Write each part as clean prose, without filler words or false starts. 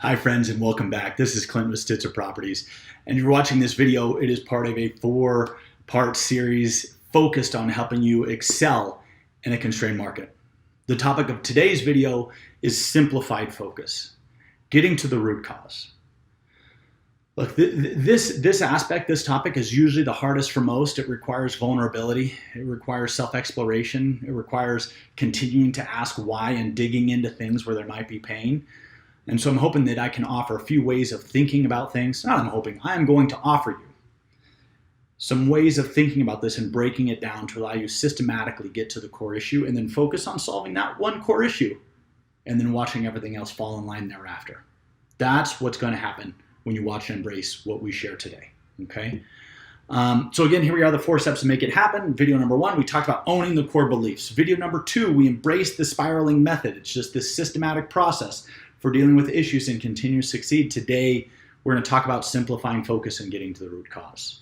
Hi friends and welcome back. This is Clint with Stitzer Properties, and you're watching this video. It is part of a 4-part series focused on helping you excel in a constrained market. The topic of today's video is simplified focus, getting to the root cause. Look, this topic is usually the hardest for most. It requires vulnerability. It requires self-exploration. It requires continuing to ask why and digging into things where there might be pain. And so I'm hoping that I can offer a few ways of thinking about things. Not I'm hoping, I am going to offer you some ways of thinking about this and breaking it down to allow you systematically get to the core issue and then focus on solving that one core issue and then watching everything else fall in line thereafter. That's what's going to happen when you watch and embrace what we share today, okay? So again, here we are, the 4 steps to make it happen. Video number 1, we talked about owning the core beliefs. Video number 2, we embrace the spiraling method. It's just this systematic process for dealing with issues and continue to succeed. Today, we're going to talk about simplifying focus and getting to the root cause.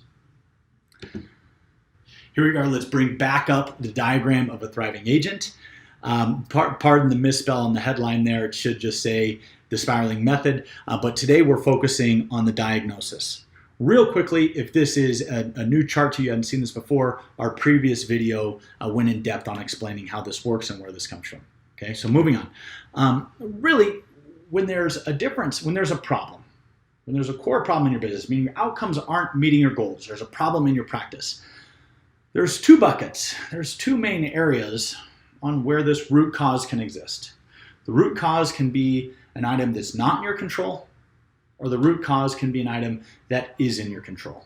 Here we are. Let's bring back up the diagram of a thriving agent. Pardon the misspell on the headline there. It should just say the spiraling method. But today, we're focusing on the diagnosis. Real quickly, if this is a new chart to you, haven't seen this before, our previous video went in depth on explaining how this works and where this comes from. Okay, so moving on. Really, when there's a difference, when there's a problem, when there's a core problem in your business, meaning your outcomes aren't meeting your goals, there's a problem in your practice, there's 2 buckets. There's 2 main areas on where this root cause can exist. The root cause can be an item that's not in your control, or the root cause can be an item that is in your control.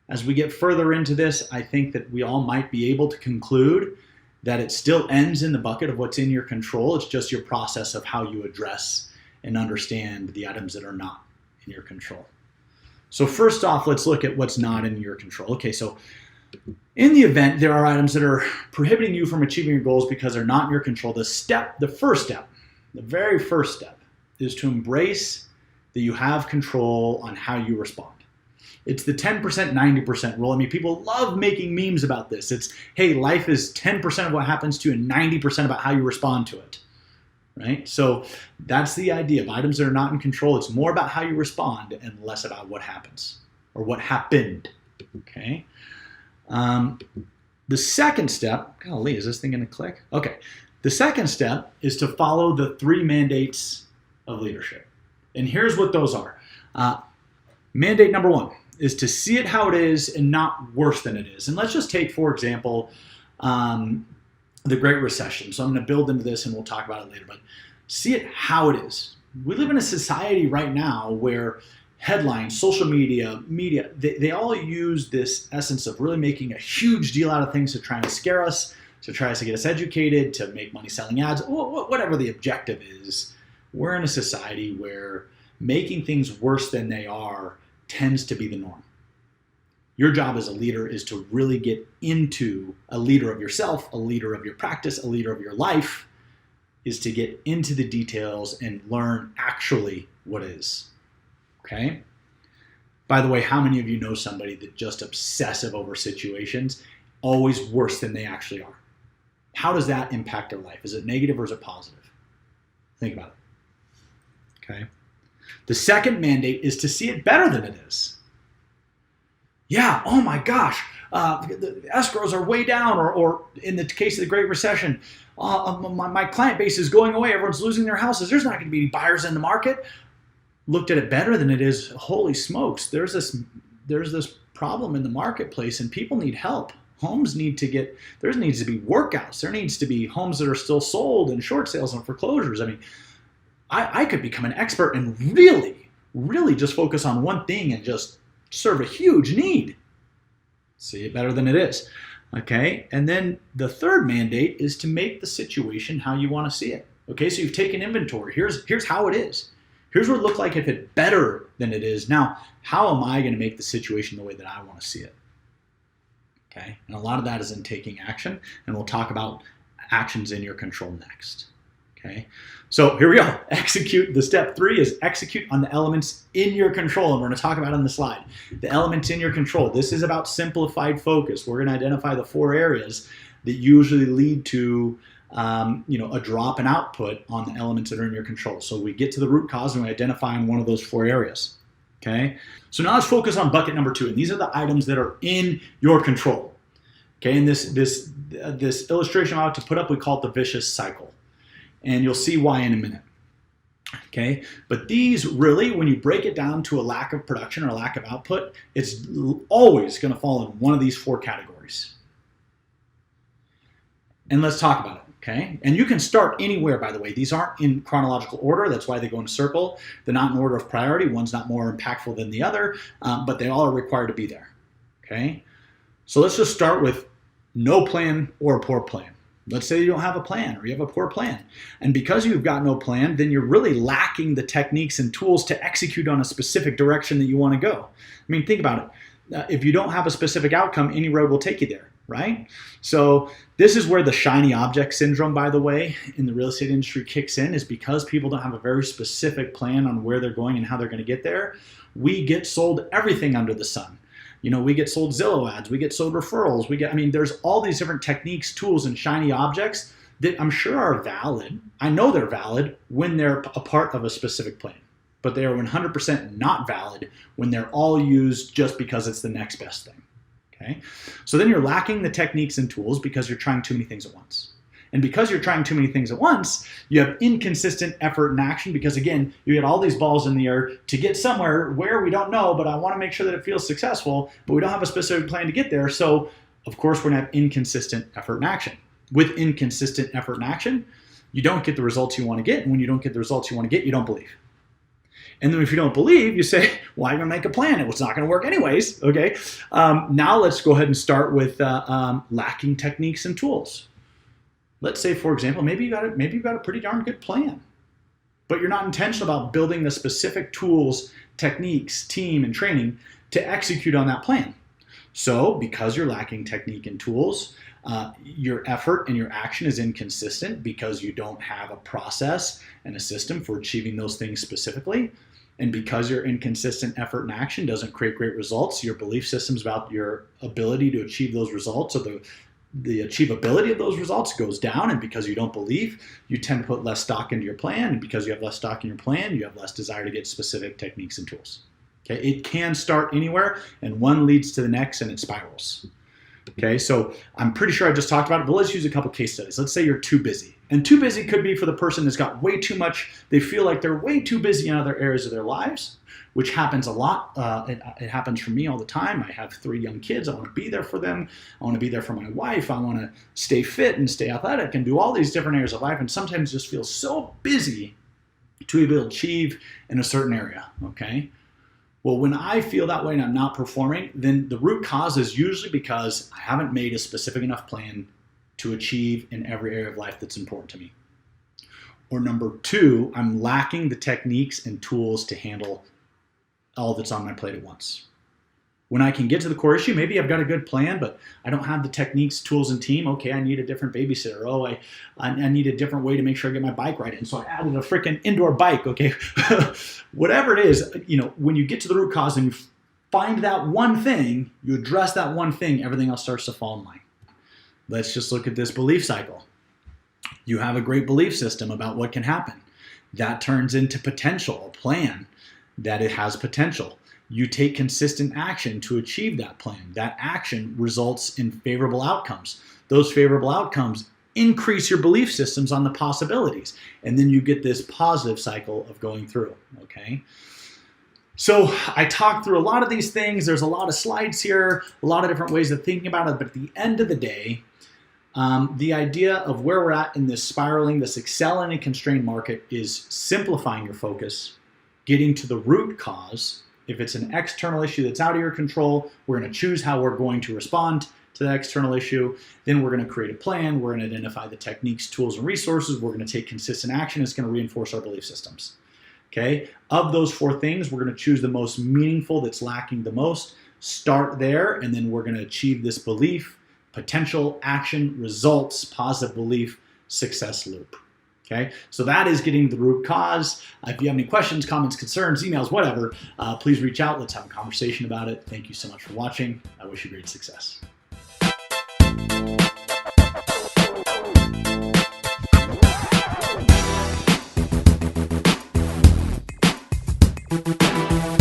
As we get further into this, I think that we all might be able to conclude that it still ends in the bucket of what's in your control. It's just your process of how you address and understand the items that are not in your control. So first off, let's look at what's not in your control. Okay, so in the event there are items that are prohibiting you from achieving your goals because they're not in your control, the very first step is to embrace that you have control on how you respond. It's the 10%, 90% rule. I mean, people love making memes about this. It's, hey, life is 10% of what happens to you and 90% about how you respond to it. Right? So that's the idea of items that are not in control. It's more about how you respond and less about what happens or what happened. Okay. The second step, golly, is this thing going to click? Okay. The second step is to follow the 3 mandates of leadership. And here's what those are. Mandate number 1 is to see it how it is and not worse than it is. And let's just take, for example, the Great Recession. So I'm going to build into this and we'll talk about it later, but see it how it is. We live in a society right now where headlines, social media, they all use this essence of really making a huge deal out of things to try and scare us, to try to get us educated, to make money selling ads, whatever the objective is. We're in a society where making things worse than they are tends to be the norm. Your job as a leader is to really get into a leader of yourself, a leader of your practice, a leader of your life, is to get into the details and learn actually what is. Okay? By the way, how many of you know somebody that just obsessive over situations, always worse than they actually are? How does that impact their life? Is it negative or is it positive? Think about it. Okay? The second mandate is to see it better than it is. Yeah, oh my gosh, the escrows are way down, or in the case of the Great Recession, my client base is going away, everyone's losing their houses, there's not going to be any buyers in the market. Looked at it better than it is, holy smokes, there's this problem in the marketplace and people need help. There needs to be workouts, there needs to be homes that are still sold and short sales and foreclosures. I mean, I could become an expert and really just focus on one thing and just serve a huge need. See it better than it is. Okay, and then the third mandate is to make the situation how you want to see it. Okay, so you've taken inventory. Here's how it is. Here's what it looked like if it's better than it is. Now, how am I going to make the situation the way that I want to see it? Okay, and a lot of that is in taking action, and we'll talk about actions in your control next. Okay, so here we go. Execute. The step 3 is execute on the elements in your control, and we're going to talk about it on the slide. The elements in your control. This is about simplified focus. We're going to identify the 4 areas that usually lead to a drop in output on the elements that are in your control. So we get to the root cause and we identify in one of those 4 areas. Okay, so now let's focus on bucket number 2, and these are the items that are in your control. Okay, and this illustration I like to put up, we call it the vicious cycle, and you'll see why in a minute. Okay, but these really, when you break it down to a lack of production or a lack of output, it's always going to fall in one of these 4 categories. And let's talk about it. Okay, and you can start anywhere, by the way. These aren't in chronological order. That's why they go in a circle. They're not in order of priority. One's not more impactful than the other, but they all are required to be there. Okay, so let's just start with no plan or a poor plan. Let's say you don't have a plan or you have a poor plan. And because you've got no plan, then you're really lacking the techniques and tools to execute on a specific direction that you want to go. I mean, think about it. If you don't have a specific outcome, any road will take you there, right? So this is where the shiny object syndrome, by the way, in the real estate industry kicks in, is because people don't have a very specific plan on where they're going and how they're going to get there. We get sold everything under the sun. We get sold Zillow ads, we get sold referrals, there's all these different techniques, tools, and shiny objects that I'm sure are valid. I know they're valid when they're a part of a specific plan, but they are 100% not valid when they're all used just because it's the next best thing. Okay, so then you're lacking the techniques and tools because you're trying too many things at once. And because you're trying too many things at once, you have inconsistent effort and action because, again, you get all these balls in the air to get somewhere where we don't know, but I want to make sure that it feels successful, but we don't have a specific plan to get there. So, of course, we're going to have inconsistent effort and action. With inconsistent effort and action, you don't get the results you want to get. And when you don't get the results you want to get, you don't believe. And then if you don't believe, you say, well, I'm going to make a plan. It's not going to work anyways. Okay. Now let's go ahead and start with lacking techniques and tools. Let's say, for example, maybe you've got a pretty darn good plan, but you're not intentional about building the specific tools, techniques, team, and training to execute on that plan. So because you're lacking technique and tools, your effort and your action is inconsistent because you don't have a process and a system for achieving those things specifically. And because your inconsistent effort and action doesn't create great results, your belief systems about your ability to achieve those results, or the achievability of those results, goes down. And because you don't believe, you tend to put less stock into your plan. And because you have less stock in your plan, you have less desire to get specific techniques and tools. Okay, it can start anywhere, and one leads to the next, and it spirals. Okay, so I'm pretty sure I just talked about it, but let's use a couple case studies. Let's say you're too busy. And too busy could be for the person that's got way too much. They feel like they're way too busy in other areas of their lives, which happens a lot. It happens for me all the time. I have 3 young kids. I want to be there for them. I want to be there for my wife. I want to stay fit and stay athletic and do all these different areas of life, and sometimes just feel so busy to be able to achieve in a certain area, okay? Well, when I feel that way and I'm not performing, then the root cause is usually because I haven't made a specific enough plan to achieve in every area of life that's important to me. Or number 2, I'm lacking the techniques and tools to handle all that's on my plate at once. When I can get to the core issue, maybe I've got a good plan, but I don't have the techniques, tools, and team. Okay, I need a different babysitter. Oh, I need a different way to make sure I get my bike right. And so I added a freaking indoor bike, okay? Whatever it is, when you get to the root cause and you find that one thing, you address that one thing, everything else starts to fall in line. Let's just look at this belief cycle. You have a great belief system about what can happen. That turns into potential, a plan that it has potential. You take consistent action to achieve that plan. That action results in favorable outcomes. Those favorable outcomes increase your belief systems on the possibilities. And then you get this positive cycle of going through, okay? So I talked through a lot of these things. There's a lot of slides here, a lot of different ways of thinking about it. But at the end of the day, the idea of where we're at in this spiraling, this excel and constrained market, is simplifying your focus, getting to the root cause. If it's an external issue that's out of your control, we're going to choose how we're going to respond to that external issue. Then we're going to create a plan. We're going to identify the techniques, tools, and resources. We're going to take consistent action. It's going to reinforce our belief systems. Okay? Of those 4 things, we're going to choose the most meaningful that's lacking the most. Start there, and then we're going to achieve this belief, potential, action, results, positive belief, success loop. Okay, so that is getting to the root cause. If you have any questions, comments, concerns, emails, whatever, please reach out. Let's have a conversation about it. Thank you so much for watching. I wish you great success. you.